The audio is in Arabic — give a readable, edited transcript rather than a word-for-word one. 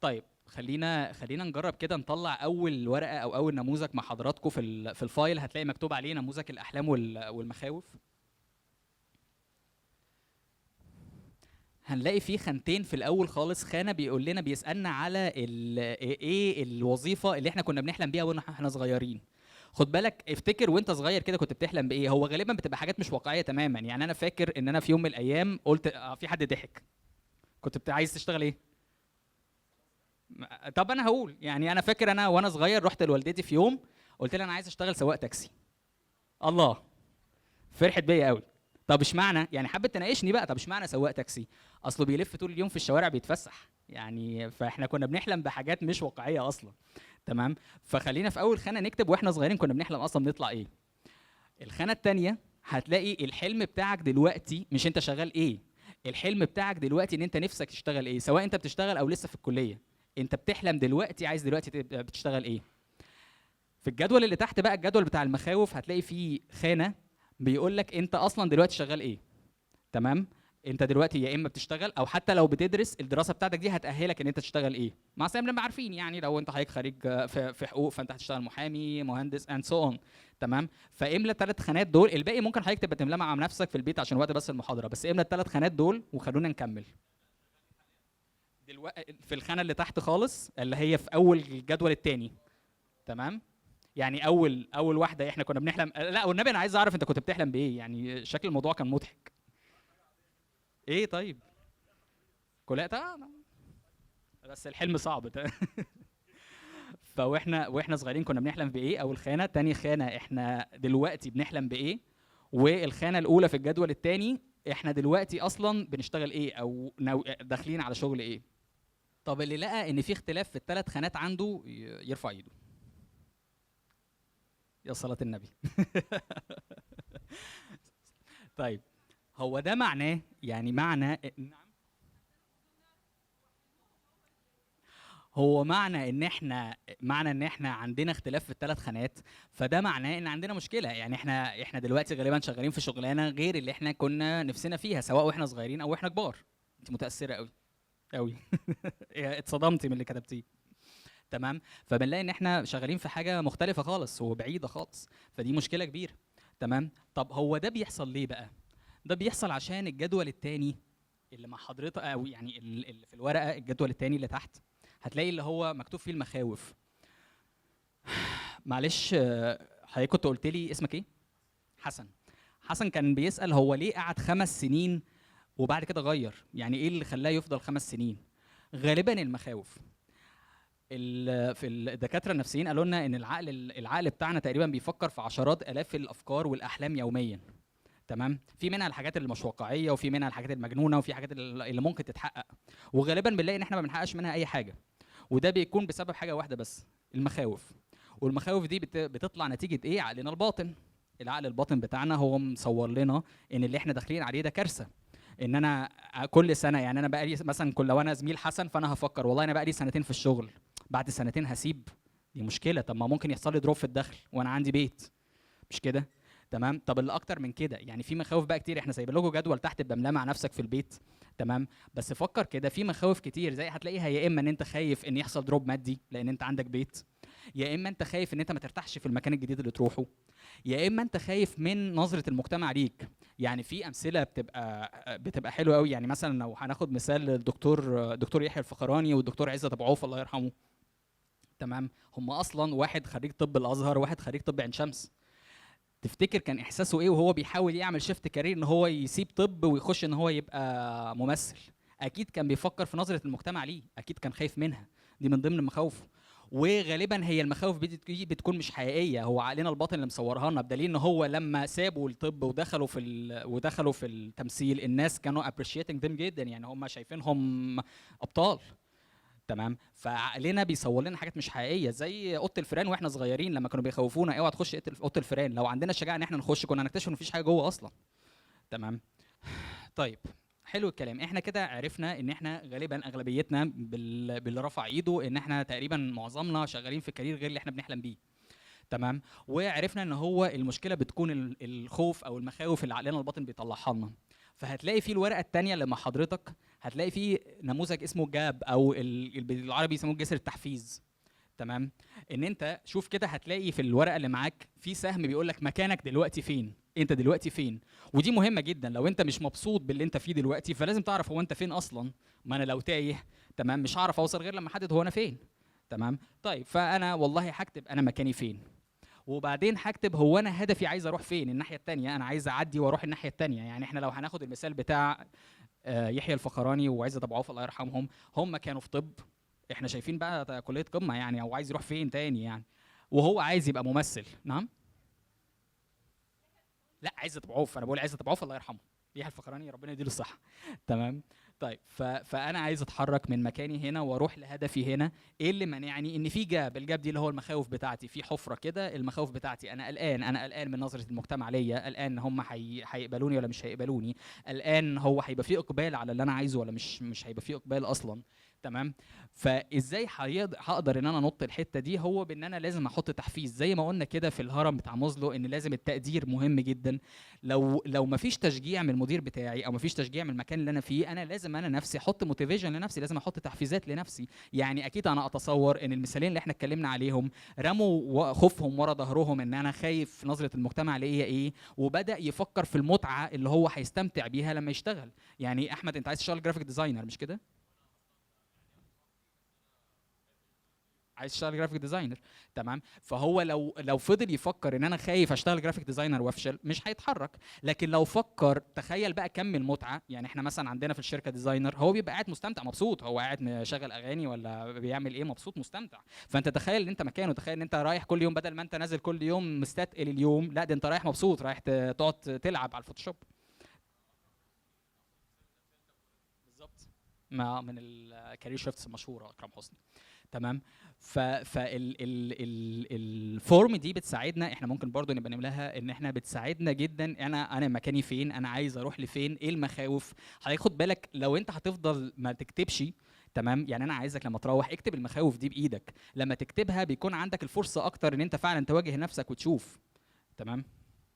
طيب خلينا نجرب كده نطلع اول ورقه او اول نموذج مع حضراتكم في الفايل. هتلاقي مكتوب عليه نموذج الاحلام والمخاوف. هنلاقي فيه خانتين في الاول خالص. خانه بيقول لنا بيسالنا على ايه الوظيفه اللي احنا كنا بنحلم بيها واحنا صغيرين. خد بالك، افتكر وانت صغير كده كنت بتحلم بايه. هو غالبا بتبقى حاجات مش واقعيه تماما. يعني انا فاكر ان انا في يوم من الايام قلت في حد ضحك. كنت عايز تشتغل ايه؟ طب انا هقول، يعني انا فاكر انا وانا صغير رحت لوالدتي في يوم قلت لها انا عايز اشتغل سواق تاكسي. الله، فرحت بيا قوي. طب اشمعنى؟ يعني حبت تناقشني بقى. طب اشمعنى سواق تاكسي؟ اصله بيلف طول اليوم في الشوارع بيتفسح يعني. فاحنا كنا بنحلم بحاجات مش واقعيه اصلا. تمام. فخلينا في اول خانه نكتب واحنا صغيرين كنا بنحلم اصلا نطلع ايه. الخانه الثانيه هتلاقي الحلم بتاعك دلوقتي، مش انت شغال ايه. الحلم بتاعك دلوقتي ان انت نفسك تشتغل ايه، سواء انت بتشتغل او لسه في الكليه. انت بتحلم دلوقتي، عايز دلوقتي تبقى بتشتغل ايه. في الجدول اللي تحت بقى، الجدول بتاع المخاوف، هتلاقي فيه خانه بيقول لك انت اصلا دلوقتي شغال ايه. تمام. انت دلوقتي يا اما بتشتغل او حتى لو بتدرس، الدراسه بتاعتك دي هتاهلك ان انت تشتغل ايه. مع السلامه بنبقى عارفين يعني لو انت حضرتك خريج في حقوق فانت هتشتغل محامي، مهندس اند سو اون. تمام. فاملى الثلاث خانات دول. الباقي ممكن حضرتك تبقى تملاه مع نفسك في البيت عشان وقت بس المحاضره. بس املى الثلاث خانات دول وخلونا نكمل. دلوقتي في الخانه اللي تحت خالص اللي هي في اول الجدول الثاني. تمام. يعني اول واحده احنا كنا بنحلم. لا والنبي انا عايز اعرف انت كنت بتحلم بايه، يعني شكل الموضوع كان مضحك. ايه طيب. كلها بس الحلم صعب واحنا صغيرين كنا بنحلم بايه. اول خانه. تاني خانه احنا دلوقتي بنحلم بايه. والخانه الاولى في الجدول الثاني احنا دلوقتي اصلا بنشتغل ايه او داخلين على شغل ايه. طب اللي لقى ان في اختلاف في الثلاث خانات عنده يرفع ايده. يا صلاة النبي طيب، هو ده معناه يعني هو معنى ان احنا عندنا اختلاف في الثلاث خانات. فده معناه ان عندنا مشكله. يعني احنا دلوقتي غالبا شغالين في شغلانه غير اللي احنا كنا نفسنا فيها، سواء واحنا صغيرين او واحنا كبار. انت متاثره قوي قوي اتصدمتي من اللي كتبتيه. تمام. فبنلاقي ان احنا شغالين في حاجه مختلفه خالص وبعيده خالص. فدي مشكله كبيره. تمام. طب هو ده بيحصل ليه بقى؟ ده بيحصل عشان الجدول الثاني اللي مع حضرتك، او يعني اللي في الورقه، الجدول الثاني اللي تحت هتلاقي اللي هو مكتوب فيه المخاوف. معلش، حضرتك كنت قلت لي اسمك ايه؟ حسن. حسن كان بيسأل هو ليه قعد 5 سنين وبعد كده غير. يعني ايه اللي خلاه يفضل 5 سنين؟ غالبا المخاوف. في الدكاتره النفسيين قالوا لنا ان العقل بتاعنا تقريبا بيفكر في عشرات الاف الافكار والاحلام يوميا. تمام. في منها الحاجات اللي مش واقعيه، وفي منها الحاجات المجنونه، وفي حاجات اللي ممكن تتحقق. وغالبا بنلاقي ان احنا ما بنحققش منها اي حاجه. وده بيكون بسبب حاجه واحده بس، المخاوف. والمخاوف دي بتطلع نتيجه ايه؟ عقلنا الباطن. العقل الباطن بتاعنا هو مصور لنا ان اللي احنا داخلين عليه ده كارثه. ان انا كل سنه، يعني انا بقى لي مثلا لو انا زميل حسن فانا هفكر والله انا بقى لي سنتين في الشغل، بعد سنتين هسيب. دي مشكله. طب ما ممكن يحصل لي دروب في الدخل وانا عندي بيت. مش كده؟ تمام. طب اللي اكتر من كده، يعني في مخاوف بقى كتير. احنا سايبين لكم جدول تحت بملاه مع نفسك في البيت. تمام. بس فكر كده، في مخاوف كتير زي هتلاقيها، يا اما ان انت خايف ان يحصل دروب مادي لان انت عندك بيت، يا اما انت خايف ان انت ما ترتاحش في المكان الجديد اللي تروحه، يا اما انت خايف من نظره المجتمع ليك. يعني في امثله بتبقى حلوه قوي. يعني مثلا لو هناخد مثال دكتور يحيى الفخراني والدكتور عزت ابو عوف الله يرحمه. تمام. هم اصلا واحد خريج طب الازهر وواحد خريج طب عين شمس. تفتكر كان احساسه ايه وهو بيحاول يعمل شيفت كارير ان هو يسيب طب ويخش ان هو يبقى ممثل؟ اكيد كان بيفكر في نظره المجتمع ليه، اكيد كان خايف منها. دي من ضمن مخاوفه. وغالبا هي المخاوف بتكون مش حقيقيه، هو عقلنا الباطن اللي مصورها لنا. بدليل ان هو لما سابوا الطب ودخلوا في التمثيل، الناس كانوا appreciating them جدا، يعني هم شايفينهم ابطال. تمام. فعقلنا بيصور لنا حاجات مش حقيقيه، زي اوضه الفيران واحنا صغيرين لما كانوا بيخوفونا اوعى تخش اوضه الفيران. لو عندنا الشجاعه ان احنا نخش كنا نكتشف ان مفيش حاجه جوه اصلا. تمام. طيب، حلو الكلام. احنا كده عرفنا ان احنا غالبا اغلبيتنا باللي رفع ايده ان احنا تقريبا معظمنا شغالين في كارير غير اللي احنا بنحلم بيه. تمام. وعرفنا ان هو المشكله بتكون الخوف او المخاوف اللي عقلنا الباطن بيطلعها لنا. فهتلاقي في الورقه الثانيه اللي مع حضرتك هتلاقي في نموذج اسمه جاب، او بالعربي يسموه جسر التحفيز. تمام. ان انت شوف كده هتلاقي في الورقه اللي معاك في سهم بيقول لك مكانك دلوقتي فين، انت دلوقتي فين. ودي مهمه جدا، لو انت مش مبسوط باللي انت فيه دلوقتي فلازم تعرف هو انت فين اصلا. ما انا لو تايه تمام مش هعرف اوصل غير لما احدد هو انا فين. تمام. طيب فانا والله هكتب انا مكاني فين، وبعدين هكتب هو انا هدفي عايز اروح فين الناحيه الثانيه، انا عايز اعدي واروح الناحيه الثانيه. يعني احنا لو هناخد المثال بتاع يحيى الفخراني وعزت ابو عوف الله يرحمهم، هم كانوا في طب، احنا شايفين بقى كليه قمه يعني، او عايز يروح فين تاني يعني، وهو عايز يبقى ممثل. نعم. لا عزت ابو عوف، انا بقول عزت ابو عوف الله يرحمه، يحيى الفخراني ربنا يديله الصحه. تمام. طيب فانا عايز اتحرك من مكاني هنا واروح لهدفي هنا. ايه اللي مانعني؟ ان في جاب، الجاب دي اللي هو المخاوف بتاعتي، في حفره كده المخاوف بتاعتي، انا قلقان من نظره المجتمع ليا، قلقان هم هيقبلوني ولا مش هيقبلوني، قلقان هو هيبقى في اقبال على اللي انا عايزه ولا مش هيبقى في اقبال اصلا. تمام. فازاي هقدر ان انا انط الحته دي؟ هو بان انا لازم احط تحفيز، زي ما قلنا كده في الهرم بتاع موزلو ان لازم التقدير مهم جدا. لو ما فيش تشجيع من المدير بتاعي او ما فيش تشجيع من المكان اللي انا فيه، انا لازم انا نفسي احط موتيفيشن لنفسي، لازم احط تحفيزات لنفسي. يعني اكيد انا اتصور ان المثالين اللي احنا اتكلمنا عليهم رموا خوفهم ورا ظهرهم ان انا خايف نظره المجتمع ليا ايه، وبدا يفكر في المتعه اللي هو هيستمتع بيها لما يشتغل. يعني احمد انت عايز تشتغل جرافيك ديزاينر مش كده؟ عايز اشتغل جرافيك ديزاينر. تمام. فهو لو فضل يفكر ان انا خايف اشتغل جرافيك ديزاينر وافشل مش هيتحرك. لكن لو فكر، تخيل بقى كم المتعه. يعني احنا مثلا عندنا في الشركه ديزاينر هو بيبقى قاعد مستمتع مبسوط، هو قاعد مشغل اغاني ولا بيعمل ايه مبسوط مستمتع. فانت تخيل ان انت مكانه، تخيل ان انت رايح كل يوم بدل ما انت نازل كل يوم مستثقل اليوم، لا ده انت رايح مبسوط، رايح تقعد تلعب على الفوتوشوب. بالظبط. ما من الكارير شيفتس المشهوره اكرم حسني. تمام. الفورم دي بتساعدنا، احنا ممكن برضو نبقى نملاها ان احنا بتساعدنا جدا. انا مكاني فين، انا عايز اروح لفين، ايه المخاوف. هياخد بالك لو انت هتفضل ما تكتبش. تمام. يعني انا عايزك لما تروح اكتب المخاوف دي بايدك، لما تكتبها بيكون عندك الفرصه اكتر ان انت فعلا تواجه نفسك وتشوف. تمام.